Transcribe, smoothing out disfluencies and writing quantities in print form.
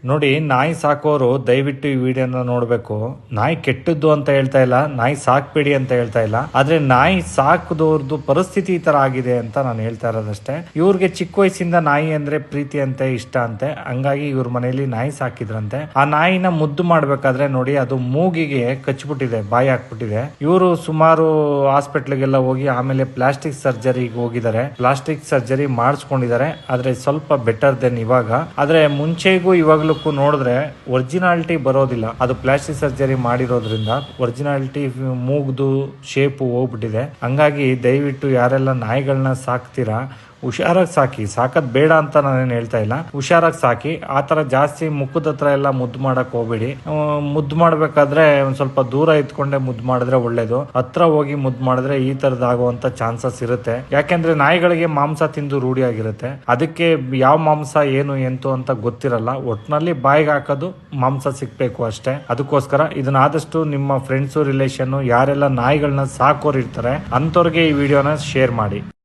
ನೋಡಿ, ನಾಯಿ ಸಾಕೋರು ದಯವಿಟ್ಟು ಈ ವಿಡಿಯೋನ ನೋಡ್ಬೇಕು. ನಾಯಿ ಕೆಟ್ಟದ್ದು ಅಂತ ಹೇಳ್ತಾ ಇಲ್ಲ, ನಾಯಿ ಸಾಕ್ಬೇಡಿ ಅಂತ ಹೇಳ್ತಾ ಇಲ್ಲ. ಆದ್ರೆ ನಾಯಿ ಸಾಕದವ್ರದ್ದು ಪರಿಸ್ಥಿತಿ ಈ ತರ ಆಗಿದೆ ಅಂತ ನಾನು ಹೇಳ್ತಾ ಇರೋದಷ್ಟೇ. ಇವ್ರಿಗೆ ಚಿಕ್ಕ ವಯಸ್ಸಿಂದ ನಾಯಿ ಅಂದ್ರೆ ಪ್ರೀತಿ ಅಂತೆ, ಇಷ್ಟ ಅಂತೆ. ಹಂಗಾಗಿ ಇವ್ರ ಮನೆಯಲ್ಲಿ ನಾಯಿ ಸಾಕಿದ್ರಂತೆ. ಆ ನಾಯಿನ ಮುದ್ದು ಮಾಡ್ಬೇಕಾದ್ರೆ ನೋಡಿ, ಅದು ಮೂಗಿಗೆ ಕಚ್ಬಿಟ್ಟಿದೆ, ಬಾಯಿ ಹಾಕ್ಬಿಟ್ಟಿದೆ. ಇವರು ಸುಮಾರು ಹಾಸ್ಪಿಟ್ಲ್ಗೆಲ್ಲ ಹೋಗಿ ಆಮೇಲೆ ಪ್ಲಾಸ್ಟಿಕ್ ಸರ್ಜರಿಗೆ ಹೋಗಿದ್ದಾರೆ. ಪ್ಲಾಸ್ಟಿಕ್ ಸರ್ಜರಿ ಮಾಡಿಸ್ಕೊಂಡಿದ್ದಾರೆ. ಆದ್ರೆ ಸ್ವಲ್ಪ ಬೆಟರ್ ದೆನ್ ಇವಾಗ. ಆದ್ರೆ ಮುಂಚೆಗೂ ಇವಾಗಲೂ ನೋಡಿದ್ರೆ ಒರಿಜಿನಾಲಿಟಿ ಬರೋದಿಲ್ಲ. ಅದು ಪ್ಲಾಸ್ಟಿಕ್ ಸರ್ಜರಿ ಮಾಡಿರೋದ್ರಿಂದ ಒರಿಜಿನಾಲಿಟಿ ಮೂಗ್ದು ಶೇಪ್ ಹೋಗ್ಬಿಟ್ಟಿದೆ. ಹಂಗಾಗಿ ದಯವಿಟ್ಟು ಯಾರೆಲ್ಲ ನಾಯಿಗಳನ್ನ ಸಾಕ್ತೀರಾ, ಹುಷಾರಾಗಿ ಸಾಕಿ. ಸಾಕದ್ ಬೇಡ ಅಂತ ನಾನೇನು ಹೇಳ್ತಾ ಇಲ್ಲ, ಹುಷಾರಾಗಿ ಸಾಕಿ. ಆತರ ಜಾಸ್ತಿ ಮುಖದ ಹತ್ರ ಎಲ್ಲ ಮುದ್ದು ಮಾಡಕ್ ಹೋಗ್ಬೇಡಿ. ಮುದ್ದು ಮಾಡ್ಬೇಕಾದ್ರೆ ಒಂದ್ ಸ್ವಲ್ಪ ದೂರ ಇದ್ಕೊಂಡೆ ಮುದ್ದು ಮಾಡಿದ್ರೆ ಒಳ್ಳೇದು. ಹತ್ರ ಹೋಗಿ ಮುದ್ದು ಮಾಡಿದ್ರೆ ಈ ತರದ್ ಆಗುವಂತ ಚಾನ್ಸಸ್ ಇರುತ್ತೆ. ಯಾಕೆಂದ್ರೆ ನಾಯಿಗಳಿಗೆ ಮಾಂಸ ತಿಂದು ರೂಢಿಯಾಗಿರುತ್ತೆ. ಅದಕ್ಕೆ ಯಾವ ಮಾಂಸ ಏನು ಎಂತು ಅಂತ ಗೊತ್ತಿರಲ್ಲ. ಒಟ್ನಲ್ಲಿ ಬಾಯಿಗೆ ಹಾಕೋದು ಮಾಂಸ ಸಿಕ್ಬೇಕು ಅಷ್ಟೇ. ಅದಕ್ಕೋಸ್ಕರ ಇದನ್ನ ಆದಷ್ಟು ನಿಮ್ಮ ಫ್ರೆಂಡ್ಸು, ರಿಲೇಷನ್ ಯಾರೆಲ್ಲ ನಾಯಿಗಳನ್ನ ಸಾಕೋರು ಇರ್ತಾರೆ ಅಂತವ್ರಿಗೆ ಈ ವಿಡಿಯೋನ ಶೇರ್ ಮಾಡಿ.